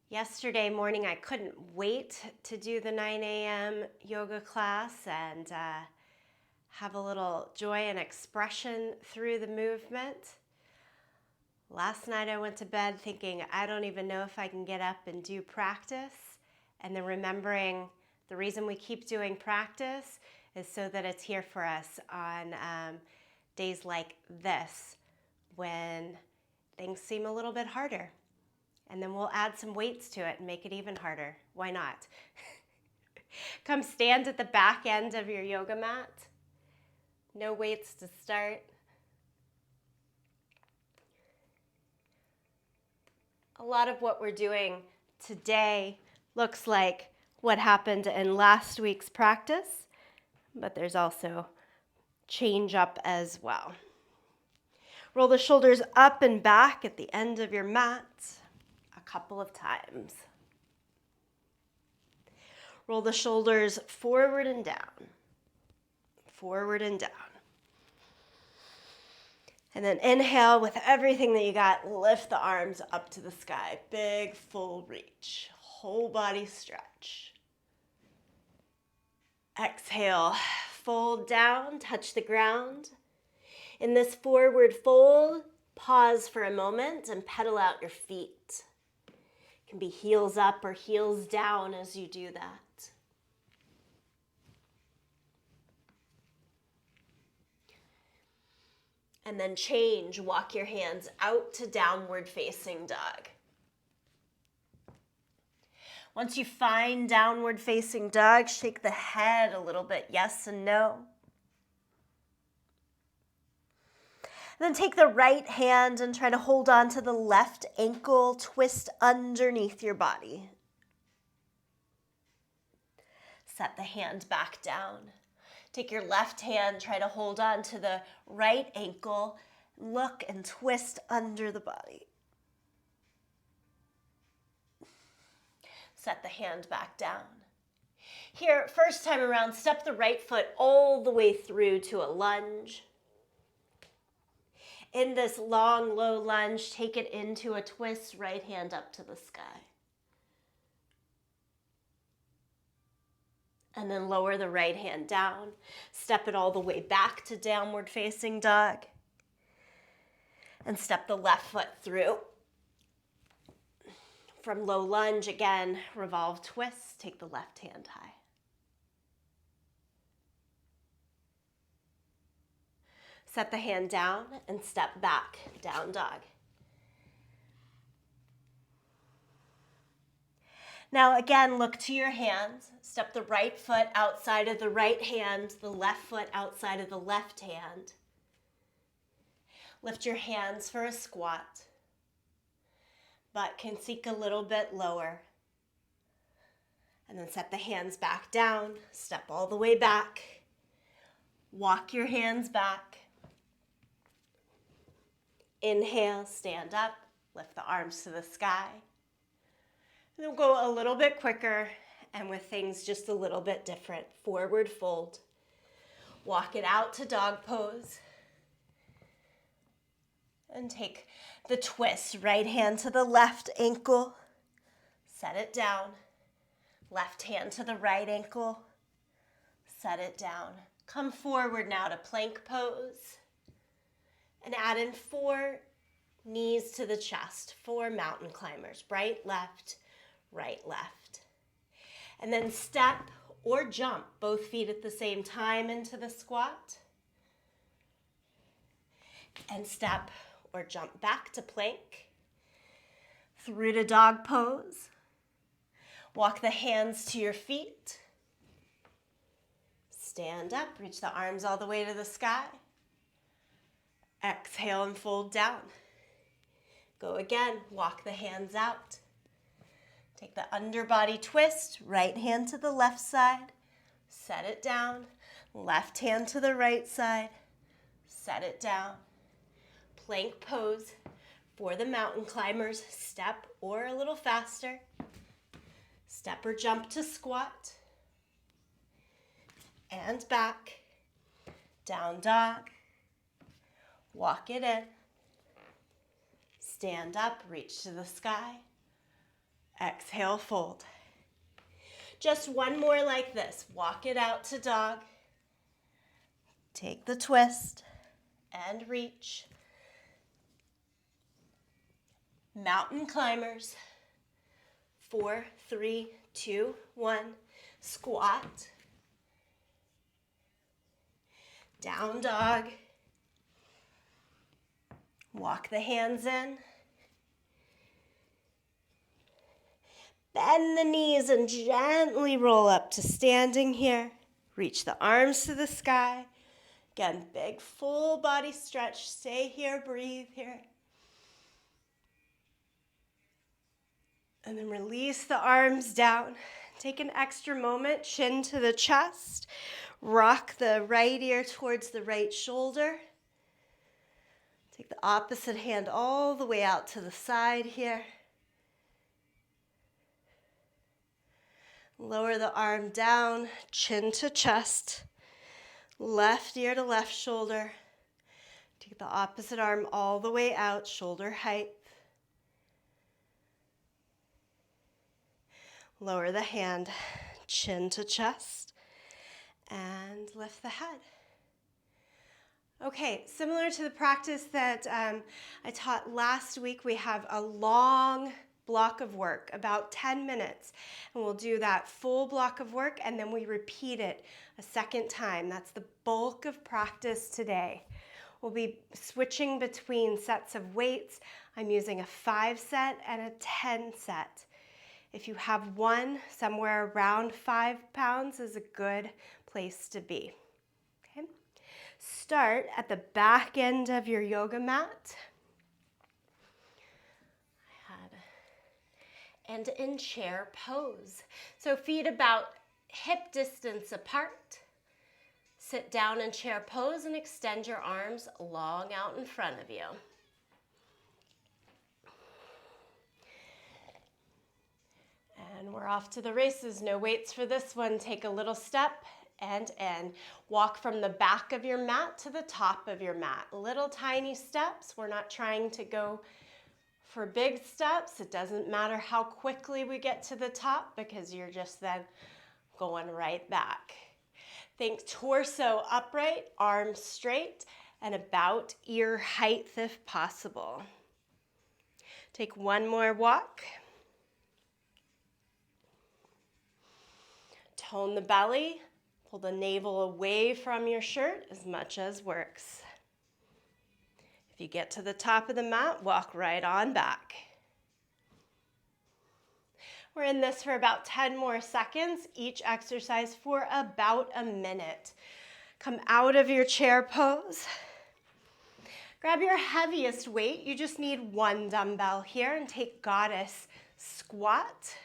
Yesterday morning, I couldn't wait to do the 9 a.m. yoga class and have a little joy and expression through the movement. Last night, I went to bed thinking, I don't even know if I can get up and do practice. And then remembering the reason we keep doing practice is so that it's here for us on days like this when things seem a little bit harder. And then we'll add some weights to it and make it even harder. Why not? Come stand at the back end of your yoga mat. No weights to start. A lot of what we're doing today looks like what happened in last week's practice, but there's also change up as well. Roll the shoulders up and back at the end of your mat a couple of times. Roll the shoulders forward and down, forward and down. And then inhale with everything that you got, lift the arms up to the sky. Big full reach, whole body stretch. Exhale, fold down, touch the ground. In this forward fold, pause for a moment and pedal out your feet. It can be heels up or heels down as you do that. And then change, walk your hands out to downward facing dog. Once you find downward facing dog, shake the head a little bit, yes and no. Then take the right hand and try to hold on to the left ankle, twist underneath your body. Set the hand back down. Take your left hand, try to hold on to the right ankle, look and twist under the body. Set the hand back down. Here, first time around, step the right foot all the way through to a lunge. In this long, low lunge, take it into a twist, right hand up to the sky. And then lower the right hand down. Step it all the way back to downward facing dog. And step the left foot through. From low lunge, again, revolve twist, take the left hand high. Set the hand down and step back, down dog. Now again, look to your hands. Step the right foot outside of the right hand, the left foot outside of the left hand. Lift your hands for a squat. Butt can sink a little bit lower. And then set the hands back down, step all the way back. Walk your hands back. Inhale, stand up, lift the arms to the sky. And we'll go a little bit quicker and with things just a little bit different. Forward fold. Walk it out to dog pose. And take the twist. Right hand to the left ankle. Set it down. Left hand to the right ankle. Set it down. Come forward now to plank pose. And add in 4 knees to the chest, 4 mountain climbers, right, left, and then step or jump both feet at the same time into the squat, and step or jump back to plank, through to dog pose. Walk the hands to your feet, stand up, reach the arms all the way to the sky. Exhale and fold down. Go again, walk the hands out. Take the underbody twist, right hand to the left side, set it down. Left hand to the right side, set it down. Plank pose for the mountain climbers, step or a little faster. Step or jump to squat. And back, down dog. Walk it in. Stand up, reach to the sky. Exhale, fold. Just one more like this. Walk it out to dog. Take the twist and reach. Mountain climbers. 4, 3, 2, 1. Squat. Down dog. Walk the hands in. Bend the knees and gently roll up to standing here. Reach the arms to the sky. Again, big full body stretch. Stay here, breathe here. And then release the arms down. Take an extra moment, chin to the chest. Rock the right ear towards the right shoulder. Take the opposite hand all the way out to the side here. Lower the arm down, chin to chest. Left ear to left shoulder. Take the opposite arm all the way out, shoulder height. Lower the hand, chin to chest, and lift the head. Okay, similar to the practice that I taught last week, we have a long block of work, about 10 minutes. And we'll do that full block of work, and then we repeat it a second time. That's the bulk of practice today. We'll be switching between sets of weights. I'm using a 5 set and a 10 set. If you have one, somewhere around 5 pounds is a good place to be. Okay? Start at the back end of your yoga mat. And in chair pose. So feet about hip distance apart. Sit down in chair pose and extend your arms long out in front of you. And we're off to the races. No weights for this one. Take a little step and in. Walk from the back of your mat to the top of your mat. Little tiny steps. We're not trying to go for big steps. It doesn't matter how quickly we get to the top because you're just then going right back. Think torso upright, arms straight, and about ear height if possible. Take one more walk. Tone the belly. Pull the navel away from your shirt as much as works. If you get to the top of the mat, walk right on back. We're in this for about 10 more seconds, each exercise for about a minute. Come out of your chair pose. Grab your heaviest weight. You just need one dumbbell here and take goddess squat.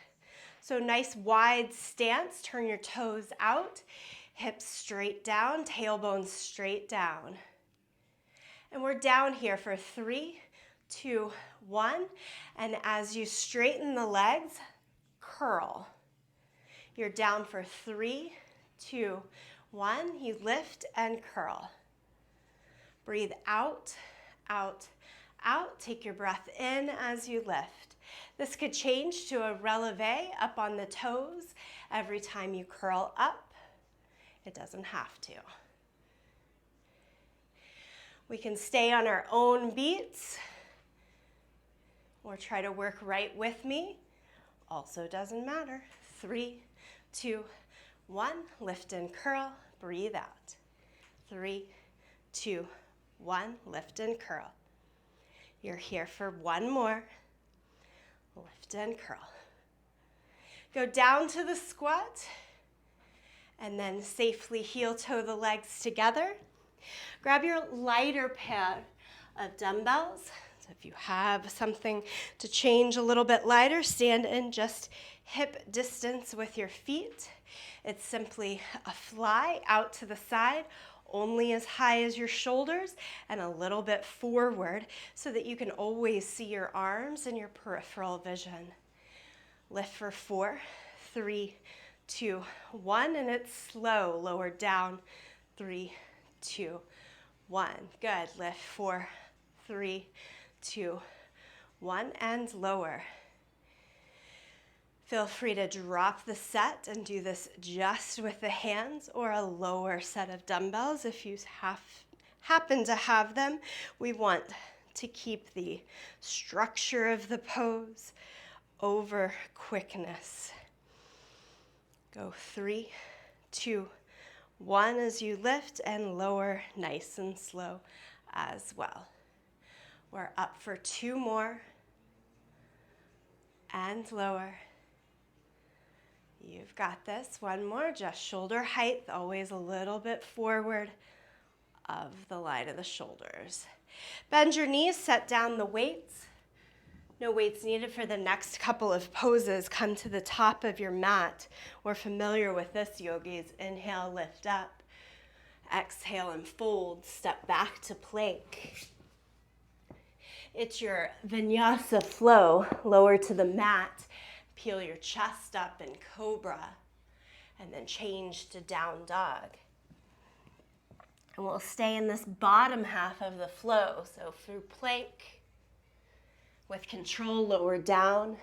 So nice wide stance, turn your toes out, hips straight down, tailbone straight down. And we're down here for 3, 2, 1. And as you straighten the legs, curl. You're down for 3, 2, 1. You lift and curl. Breathe out, out, out. Take your breath in as you lift. This could change to a releve up on the toes every time you curl up. It doesn't have to. We can stay on our own beats or try to work right with me. Also doesn't matter. 3, 2, 1. Lift and curl. Breathe out. 3, 2, 1. Lift and curl. You're here for one more. Lift and curl. Go down to the squat and then safely heel toe the legs together. Grab your lighter pair of dumbbells. So if you have something to change a little bit lighter, stand in just hip distance with your feet. It's simply a fly out to the side, only as high as your shoulders and a little bit forward so that you can always see your arms and your peripheral vision. Lift for 4, 3, 2, 1, and it's slow. Lower down. 3, 2, 1. Good. Lift 4, 3, 2, 1, and lower. Feel free to drop the set and do this just with the hands or a lower set of dumbbells if you happen to have them. We want to keep the structure of the pose over quickness. Go 3, 2, 1 as you lift and lower nice and slow as well. We're up for 2 more and lower. You've got this. 1 more, just shoulder height, always a little bit forward of the line of the shoulders. Bend your knees, set down the weights. No weights needed for the next couple of poses. Come to the top of your mat. We're familiar with this, yogis. Inhale, lift up. Exhale and fold. Step back to plank. It's your vinyasa flow, lower to the mat. Peel your chest up in cobra, and then change to down dog. And we'll stay in this bottom half of the flow, so through plank, with control, lower down,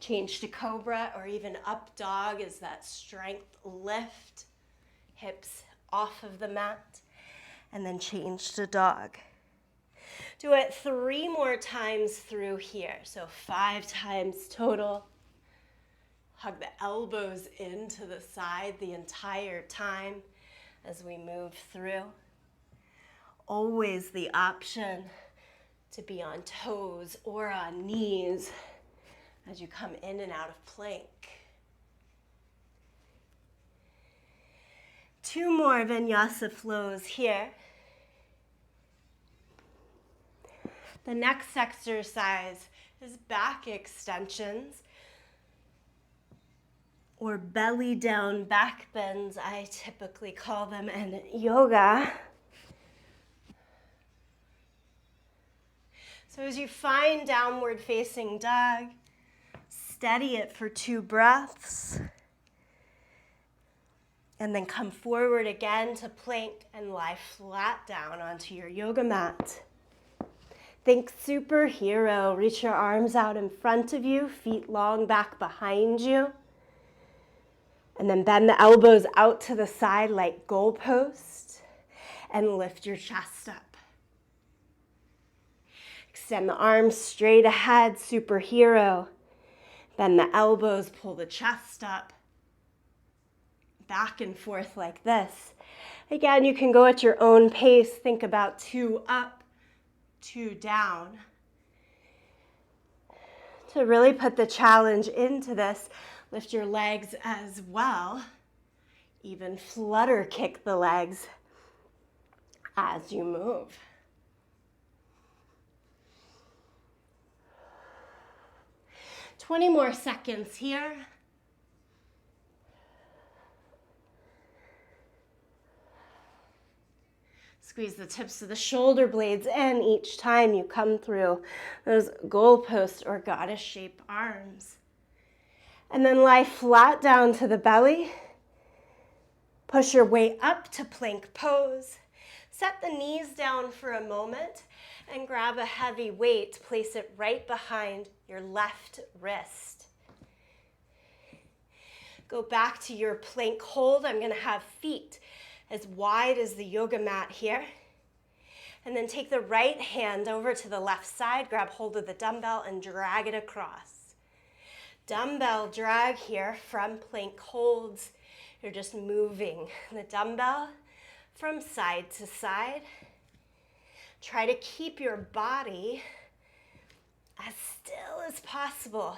change to cobra, or even up dog as that strength lift, hips off of the mat, and then change to dog. Do it 3 more times through here, so 5 times total. Hug the elbows into the side the entire time as we move through. Always the option to be on toes or on knees as you come in and out of plank. 2 more vinyasa flows here. The next exercise is back extensions, or belly down back bends, I typically call them in yoga. So as you find downward facing dog, steady it for 2 breaths, and then come forward again to plank and lie flat down onto your yoga mat. Think superhero. Reach your arms out in front of you, feet long back behind you. And then bend the elbows out to the side like goalposts and lift your chest up. Extend the arms straight ahead, superhero. Bend the elbows, pull the chest up. Back and forth like this. Again, you can go at your own pace. Think about 2 up, 2 down. To really put the challenge into this, lift your legs as well. Even flutter kick the legs as you move. "20 more seconds here. Squeeze the tips of the shoulder blades in each time you come through those goalpost or goddess shape arms. And then lie flat down to the belly. Push your way up to plank pose. Set the knees down for a moment and grab a heavy weight. Place it right behind your left wrist. Go back to your plank hold. I'm going to have feet as wide as the yoga mat here. And then take the right hand over to the left side. Grab hold of the dumbbell and drag it across. Dumbbell drag here from plank holds. You're just moving the dumbbell from side to side. Try to keep your body as still as possible.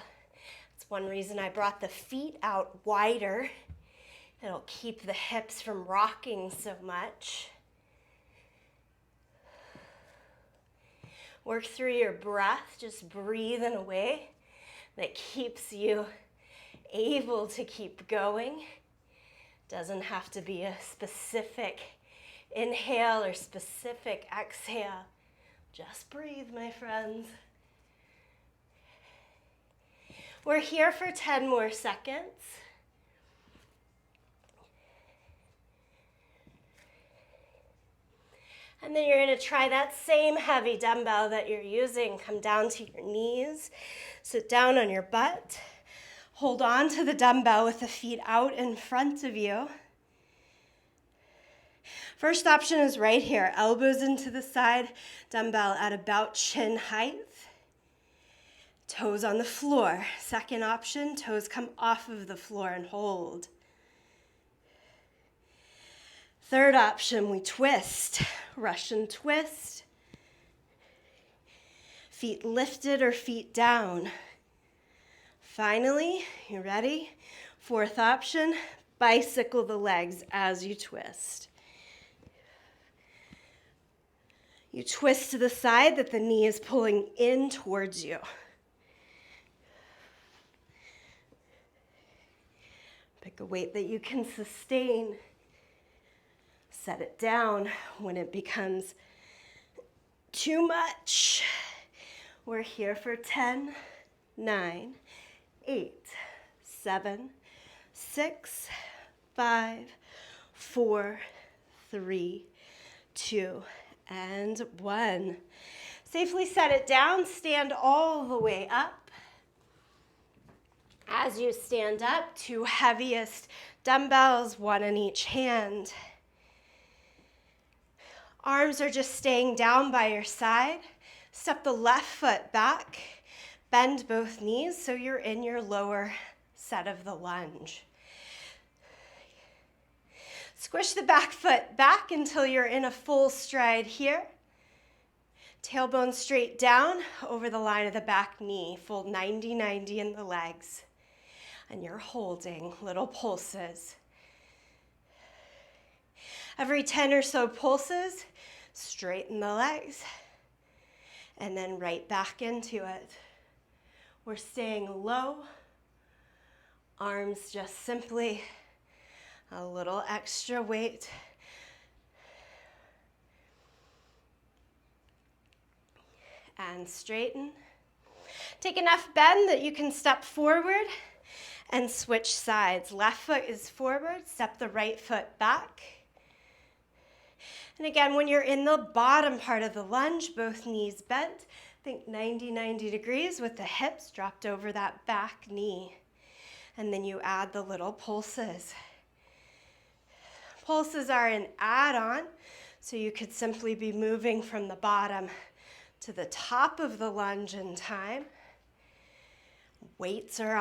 That's one reason I brought the feet out wider. It'll keep the hips from rocking so much. Work through your breath, just breathe in a way that keeps you able to keep going. Doesn't have to be a specific inhale or specific exhale. Just breathe, my friends. We're here for 10 more seconds. And then you're going to try that same heavy dumbbell that you're using. Come down to your knees. Sit down on your butt. Hold on to the dumbbell with the feet out in front of you. First option is right here, elbows into the side, dumbbell at about chin height. Toes on the floor. Second option, toes come off of the floor and hold. Third option, we twist, Russian twist. Feet lifted or feet down. Finally, you ready? Fourth option, bicycle the legs as you twist. You twist to the side that the knee is pulling in towards you. Pick a weight that you can sustain. Set it down when it becomes too much. We're here for 10, 9, 8, 7, 6, 5, 4, 3, 2, and 1. Safely set it down, stand all the way up. As you stand up, 2 heaviest dumbbells, 1 in each hand. Arms are just staying down by your side. Step the left foot back, bend both knees so you're in your lower set of the lunge. Squish the back foot back until you're in a full stride here. Tailbone straight down over the line of the back knee. Fold 90-90 in the legs. And you're holding little pulses. Every 10 or so pulses, straighten the legs. And then right back into it. We're staying low. Arms just simply a little extra weight. And straighten. Take enough bend that you can step forward and switch sides. Left foot is forward, step the right foot back. And again, when you're in the bottom part of the lunge, both knees bent, think 90 degrees with the hips dropped over that back knee. And then you add the little pulses. Pulses are an add-on, so you could simply be moving from the bottom to the top of the lunge in time. Weights are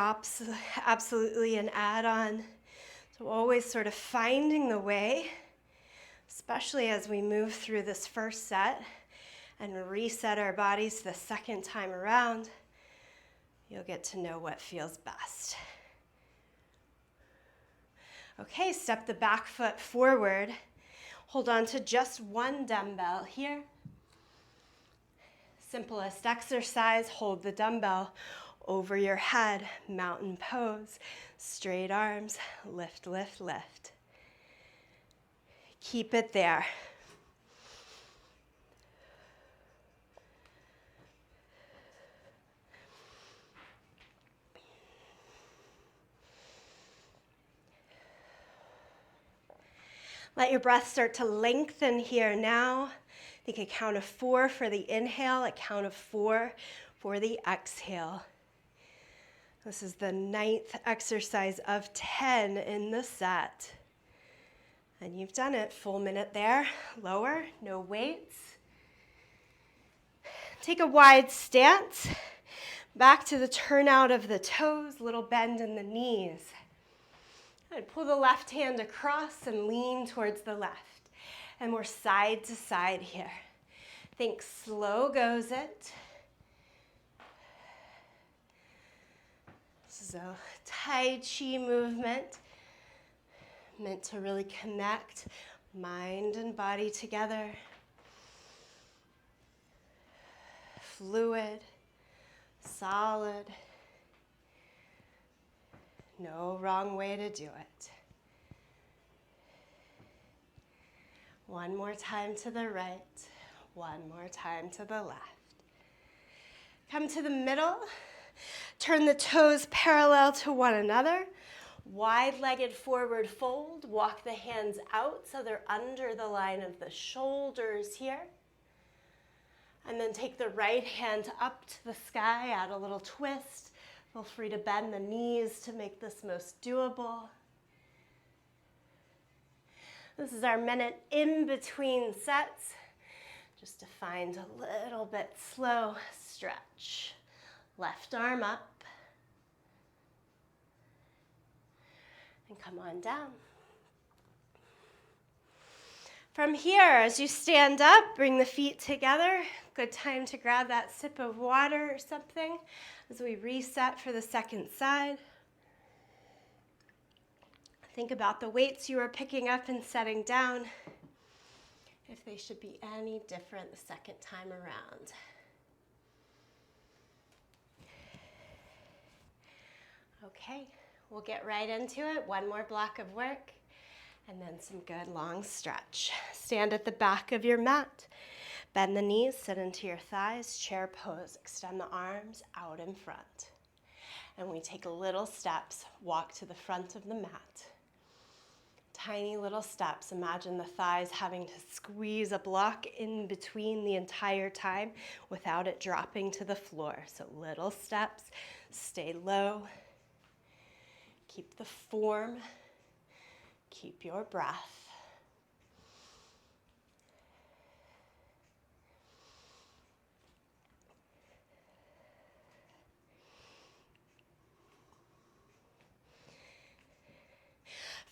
absolutely an add-on. So always sort of finding the way, especially as we move through this first set and reset our bodies the second time around, you'll get to know what feels best. Okay, step the back foot forward. Hold on to just 1 dumbbell here. Simplest exercise, hold the dumbbell over your head, mountain pose, straight arms, lift, lift, lift. Keep it there. Let your breath start to lengthen here now. Think a count of 4 for the inhale, a count of 4 for the exhale. This is the 9th exercise of 10 in the set. And you've done it. Full minute there. Lower, no weights. Take a wide stance. Back to the turnout of the toes, little bend in the knees. And pull the left hand across and lean towards the left. And we're side to side here. Think slow goes it. This is a Tai Chi movement meant to really connect mind and body together. Fluid, solid. No wrong way to do it. One more time to the right. One more time to the left. Come to the middle. Turn the toes parallel to one another. Wide-legged forward fold. Walk the hands out so they're under the line of the shoulders here. And then take the right hand up to the sky. Add a little twist. Feel free to bend the knees to make this most doable. This is our minute in between sets, just to find a little bit slow stretch. Left arm up, and come on down. From here, as you stand up, bring the feet together. Good time to grab that sip of water or something as we reset for the second side. Think about the weights you are picking up and setting down, if they should be any different the second time around. Okay, we'll get right into it. One more block of work, and then some good long stretch. Stand at the back of your mat. Bend the knees, sit into your thighs, chair pose. Extend the arms out in front. And we take little steps, walk to the front of the mat. Tiny little steps. Imagine the thighs having to squeeze a block in between the entire time without it dropping to the floor. So little steps, stay low. Keep the form, keep your breath.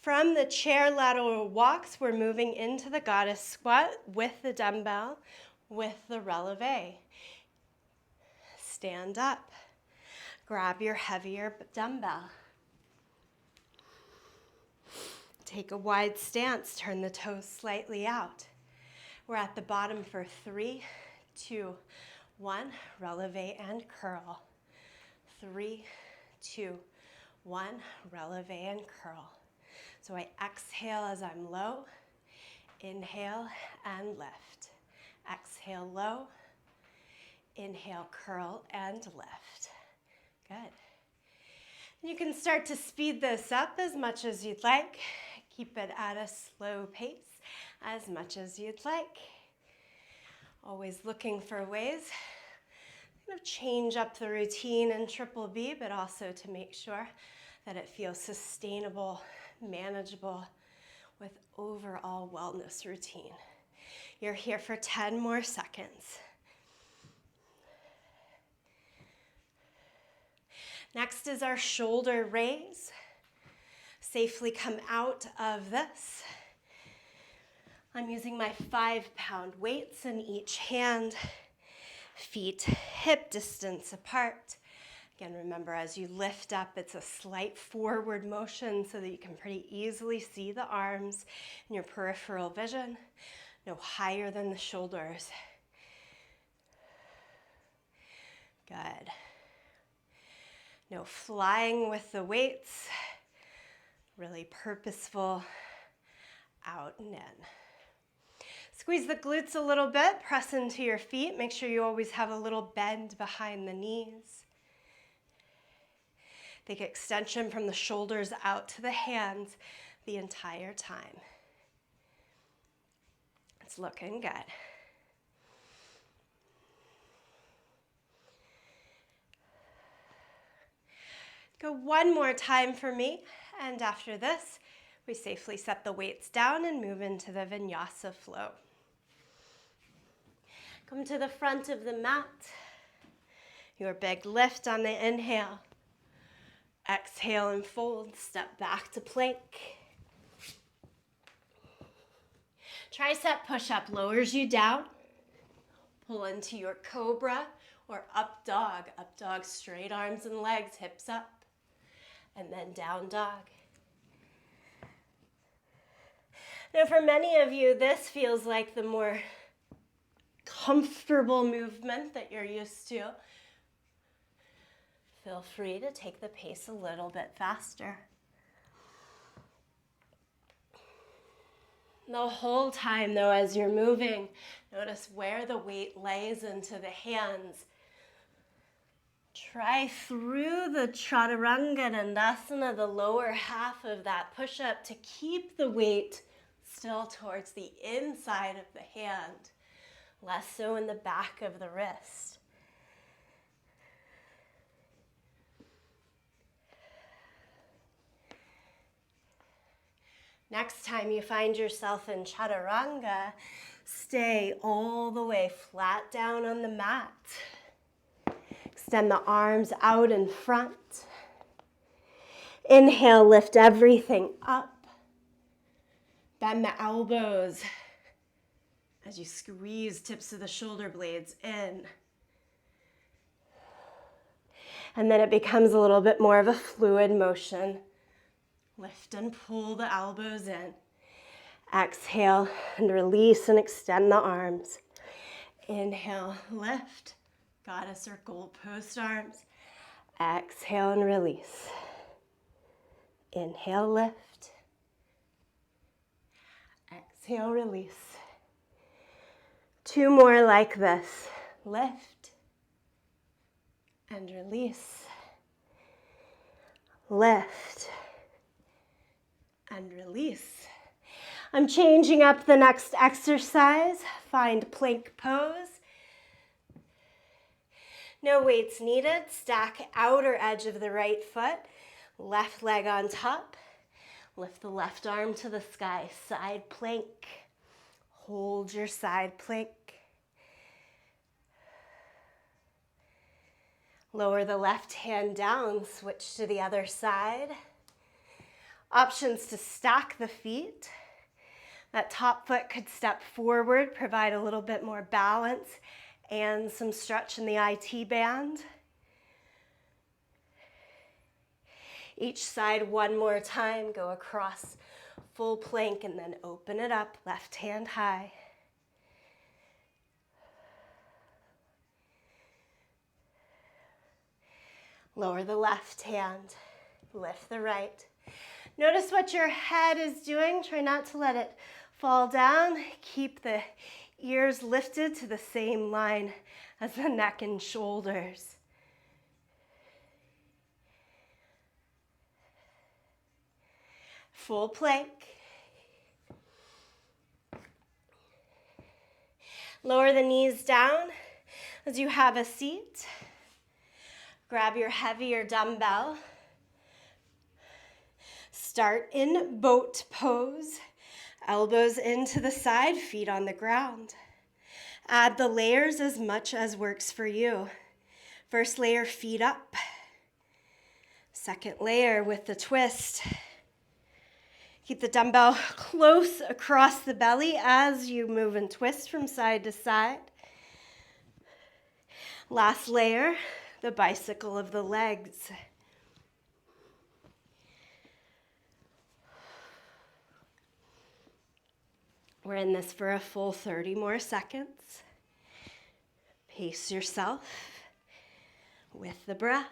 From the chair lateral walks, we're moving into the goddess squat with the dumbbell, with the releve. Stand up, grab your heavier dumbbell. Take a wide stance, turn the toes slightly out. We're at the bottom for 3, 2, 1, releve and curl. 3, 2, 1, releve and curl. So I exhale as I'm low, inhale and lift. Exhale low, inhale, curl and lift. Good. You can start to speed this up as much as you'd like. Keep it at a slow pace as much as you'd like. Always looking for ways to kind of change up the routine in Triple B, but also to make sure that it feels sustainable, manageable, with overall wellness routine. You're here for 10 more seconds. Next is our shoulder raise. Safely come out of this. I'm using my 5-pound weights in each hand, feet hip distance apart. Again, remember, as you lift up, it's a slight forward motion so that you can pretty easily see the arms in your peripheral vision, no higher than the shoulders. Good. No flying with the weights, really purposeful, out and in. Squeeze the glutes a little bit, press into your feet. Make sure you always have a little bend behind the knees. Take extension from the shoulders out to the hands the entire time. It's looking good. Go one more time for me, and after this, we safely set the weights down and move into the vinyasa flow. Come to the front of the mat. Your big lift on the inhale. Exhale and fold, step back to plank. Tricep push-up lowers you down. Pull into your cobra or up dog. Up dog, straight arms and legs, hips up. And then down dog. Now for many of you, this feels like the more comfortable movement that you're used to. Feel free to take the pace a little bit faster. The whole time, though, as you're moving, notice where the weight lays into the hands. Try through the Chaturanga Dandasana, the lower half of that push-up, to keep the weight still towards the inside of the hand, less so in the back of the wrist. Next time you find yourself in chaturanga, stay all the way flat down on the mat. Extend the arms out in front. Inhale, lift everything up. Bend the elbows as you squeeze tips of the shoulder blades in. And then it becomes a little bit more of a fluid motion. Lift and pull the elbows in. Exhale and release and extend the arms. Inhale, lift, goddess or goalpost arms. Exhale and release. Inhale, lift. Exhale, release. 2 more like this. Lift and release. Lift and release. I'm changing up the next exercise. Find plank pose. No weights needed. Stack outer edge of the right foot. Left leg on top. Lift the left arm to the sky. Side plank. Hold your side plank. Lower the left hand down. Switch to the other side. Options to stack the feet. That top foot could step forward, provide a little bit more balance and some stretch in the IT band. Each side one more time, go across full plank and then open it up, left hand high. Lower the left hand, lift the right. Notice what your head is doing. Try not to let it fall down. Keep the ears lifted to the same line as the neck and shoulders. Full plank. Lower the knees down as you have a seat. Grab your heavier dumbbell. Start in boat pose. Elbows into the side, feet on the ground. Add the layers as much as works for you. First layer, feet up. Second layer with the twist. Keep the dumbbell close across the belly as you move and twist from side to side. Last layer, the bicycle of the legs. We're in this for a full 30 more seconds. Pace yourself with the breath.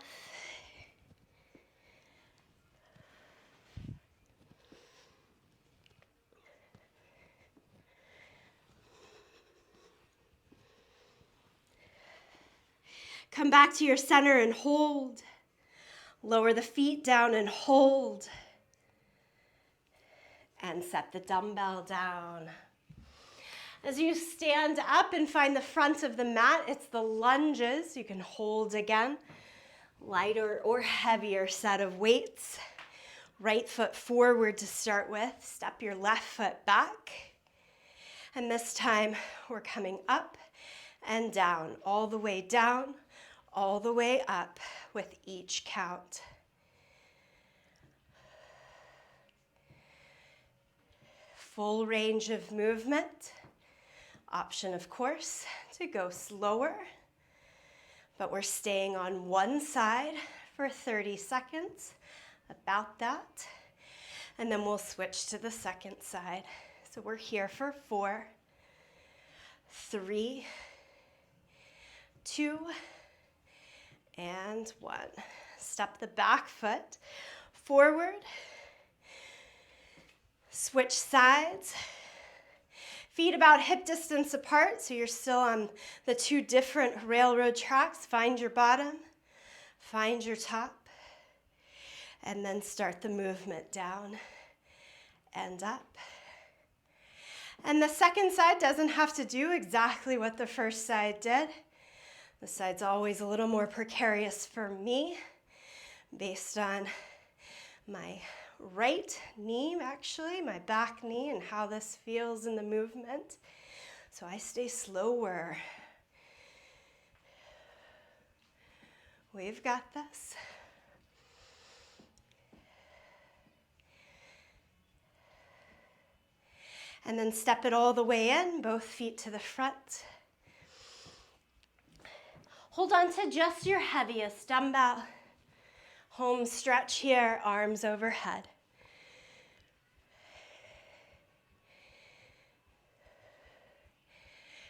Come back to your center and hold. Lower the feet down and hold. And set the dumbbell down. As you stand up and find the front of the mat, it's the lunges. You can hold again. Lighter or heavier set of weights. Right foot forward to start with. Step your left foot back. And this time we're coming up and down, all the way down, all the way up with each count. Full range of movement. Option, of course, to go slower, but we're staying on one side for 30 seconds, about that, and then we'll switch to the second side. So we're here for 4, 3, 2, and 1. Step the back foot forward. Switch sides. Feet about hip distance apart, so you're still on the 2 different railroad tracks. Find your bottom, find your top, and then start the movement down and up. And the second side doesn't have to do exactly what the first side did. The side's always a little more precarious for me based on my right knee, actually, my back knee, and how this feels in the movement. So I stay slower. We've got this. And then step it all the way in, both feet to the front. Hold on to just your heaviest dumbbell. Home stretch here, arms overhead.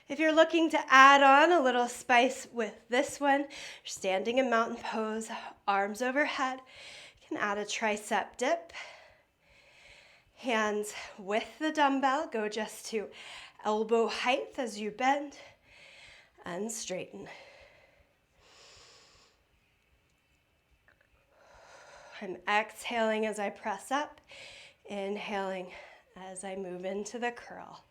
If you're looking to add on a little spice with this one, you're standing in mountain pose, arms overhead. You can add a tricep dip. Hands with the dumbbell, go just to elbow height as you bend and straighten. I'm exhaling as I press up, inhaling as I move into the curl.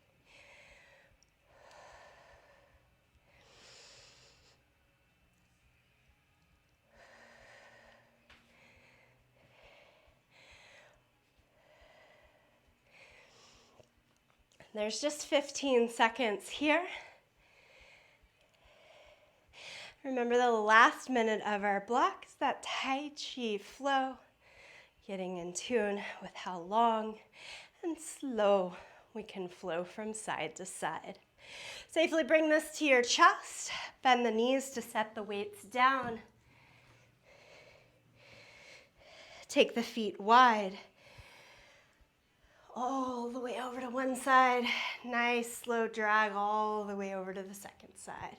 There's just 15 seconds here. Remember the last minute of our block is that Tai Chi flow, getting in tune with how long and slow we can flow from side to side. Safely bring this to your chest, bend the knees to set the weights down. Take the feet wide. All the way over to one side. Nice slow drag all the way over to the second side.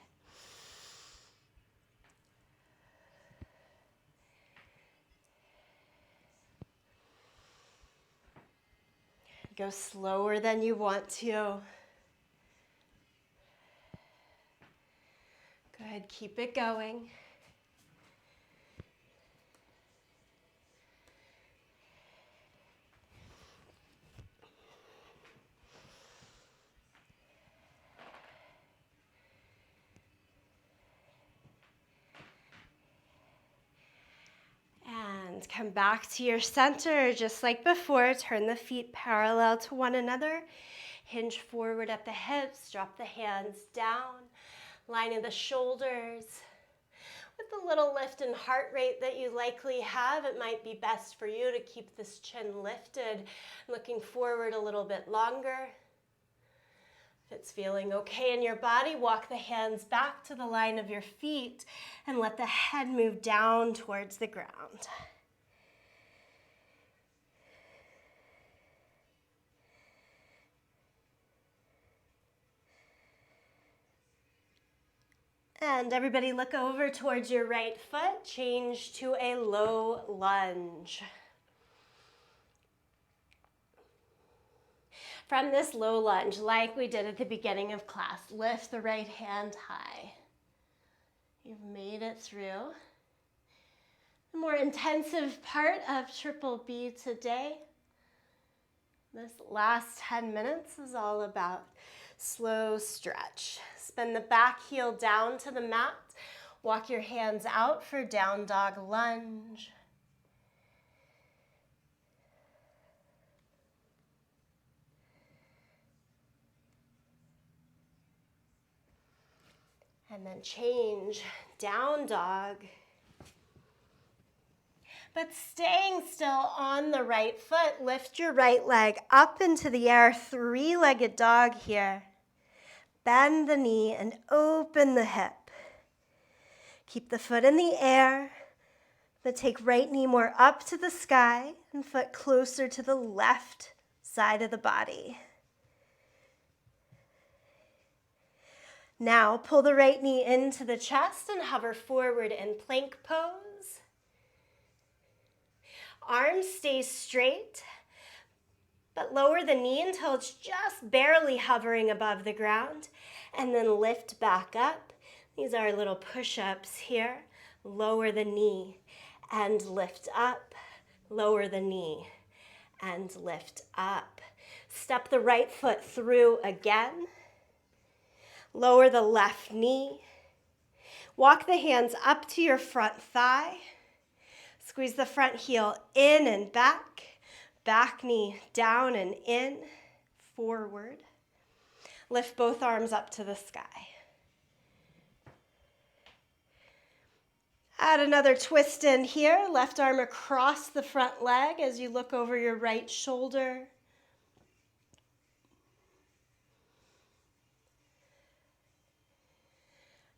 Go slower than you want to. Good, keep it going. And come back to your center, just like before. Turn the feet parallel to one another. Hinge forward at the hips, drop the hands down, lining the shoulders. With the little lift in heart rate that you likely have, it might be best for you to keep this chin lifted, looking forward a little bit longer. If it's feeling okay in your body, walk the hands back to the line of your feet and let the head move down towards the ground. And everybody look over towards your right foot, change to a low lunge. From this low lunge, like we did at the beginning of class, lift the right hand high. You've made it through the more intensive part of Triple B today. This last 10 minutes is all about slow stretch. Spin the back heel down to the mat. Walk your hands out for down dog lunge. And then change, down dog. But staying still on the right foot, lift your right leg up into the air, three-legged dog here. Bend the knee and open the hip. Keep the foot in the air, but take right knee more up to the sky and foot closer to the left side of the body. Now pull the right knee into the chest and hover forward in plank pose. Arms stay straight, but lower the knee until it's just barely hovering above the ground, and then lift back up. These are little push-ups here. Lower the knee and lift up. Lower the knee and lift up. Step the right foot through again. Lower the left knee. Walk the hands up to your front thigh. Squeeze the front heel in and back. Back knee down and in, forward. Lift both arms up to the sky. Add another twist in here. Left arm across the front leg as you look over your right shoulder.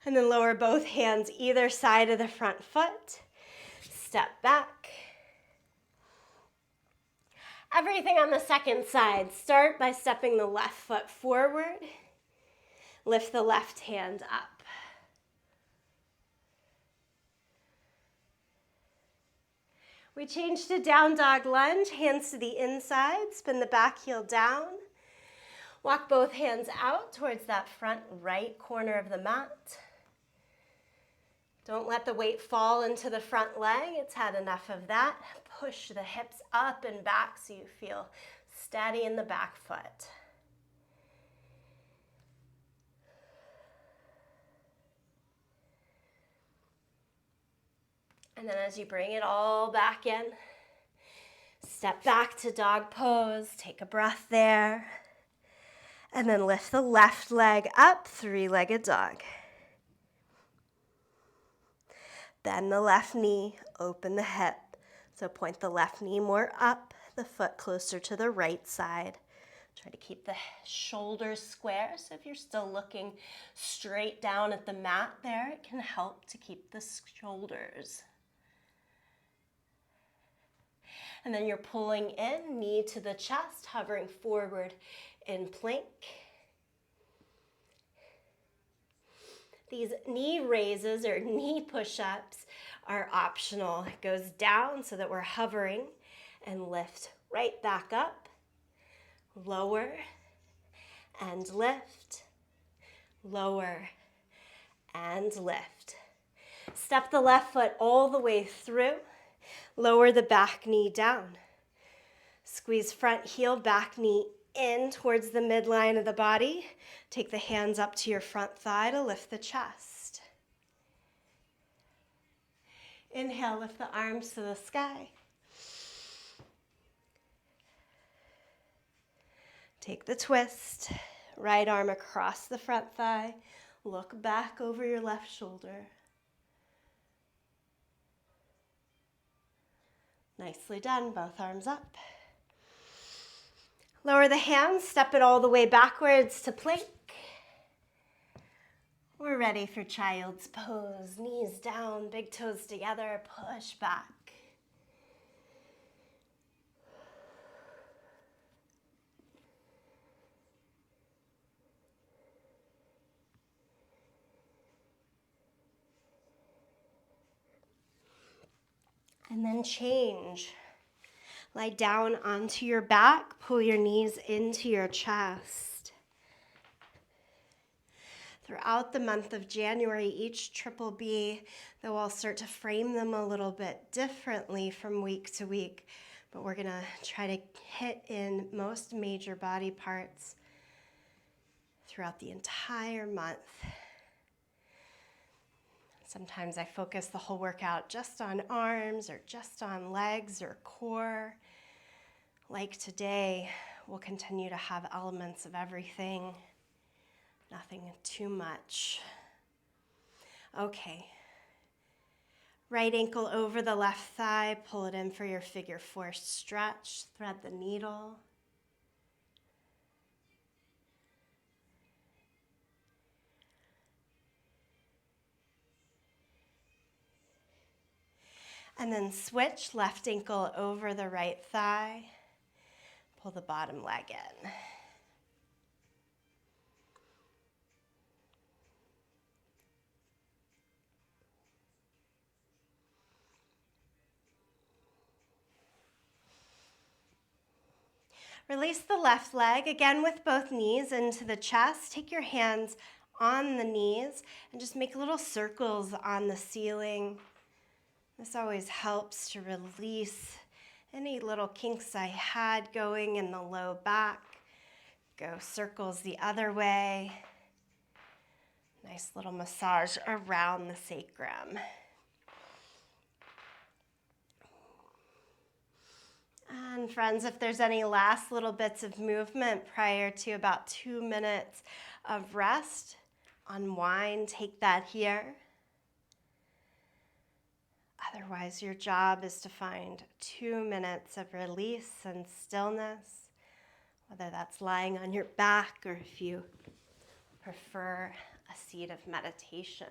And then lower both hands either side of the front foot. Step back. Everything on the second side. Start by stepping the left foot forward. Lift the left hand up. We change to down dog lunge, hands to the inside, spin the back heel down. Walk both hands out towards that front right corner of the mat. Don't let the weight fall into the front leg. It's had enough of that. Push the hips up and back so you feel steady in the back foot. And then as you bring it all back in, step back to dog pose, take a breath there, and then lift the left leg up, three-legged dog. Bend the left knee, open the hip. So point the left knee more up, the foot closer to the right side. Try to keep the shoulders square. So if you're still looking straight down at the mat there, it can help to keep the shoulders. And then you're pulling in, knee to the chest, hovering forward in plank. These knee raises or knee push-ups are optional. It goes down so that we're hovering and lift right back up. Lower and lift. Lower and lift. Step the left foot all the way through. Lower the back knee down. Squeeze front heel, back knee in towards the midline of the body. Take the hands up to your front thigh to lift the chest. Inhale, lift the arms to the sky. Take the twist, right arm across the front thigh. Look back over your left shoulder. Nicely done, both arms up. Lower the hands, step it all the way backwards to plank. We're ready for child's pose. Knees down, big toes together, push back. And then change. Lie down onto your back, pull your knees into your chest. Throughout the month of January, each Triple B, though I'll start to frame them a little bit differently from week to week, but we're gonna try to hit in most major body parts throughout the entire month. Sometimes I focus the whole workout just on arms or just on legs or core. Like today, we'll continue to have elements of everything, nothing too much. Okay. Right ankle over the left thigh, pull it in for your figure four stretch, thread the needle. And then switch, left ankle over the right thigh. Pull the bottom leg in. Release the left leg, again with both knees into the chest. Take your hands on the knees and just make little circles on the ceiling. This always helps to release any little kinks I had going in the low back. Go circles the other way. Nice little massage around the sacrum. And And friends, if there's any last little bits of movement prior to about 2 minutes of rest, unwind, take that here. Otherwise, your job is to find 2 minutes of release and stillness, whether that's lying on your back or if you prefer a seat of meditation.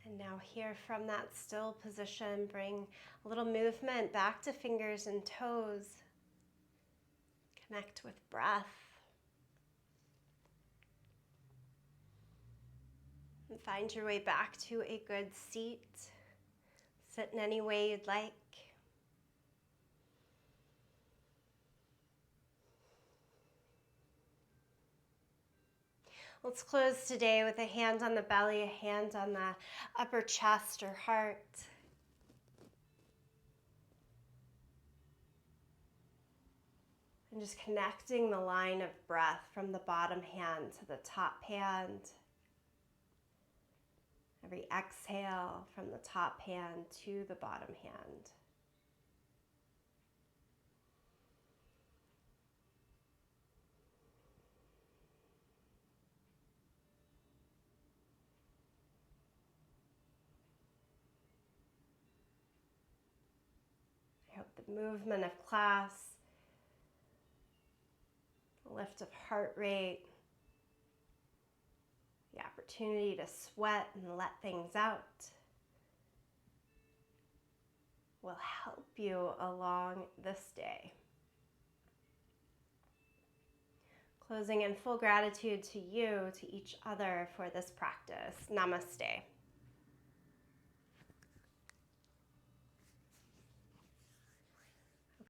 And now here from that still position, bring a little movement back to fingers and toes. Connect with breath. And find your way back to a good seat. Sit in any way you'd like. Let's close today with a hand on the belly, a hand on the upper chest or heart. And just connecting the line of breath from the bottom hand to the top hand. Every exhale from the top hand to the bottom hand. I hope the movement of class, the lift of heart rate, the opportunity to sweat and let things out will help you along this day. Closing in full gratitude to you, to each other for this practice. Namaste.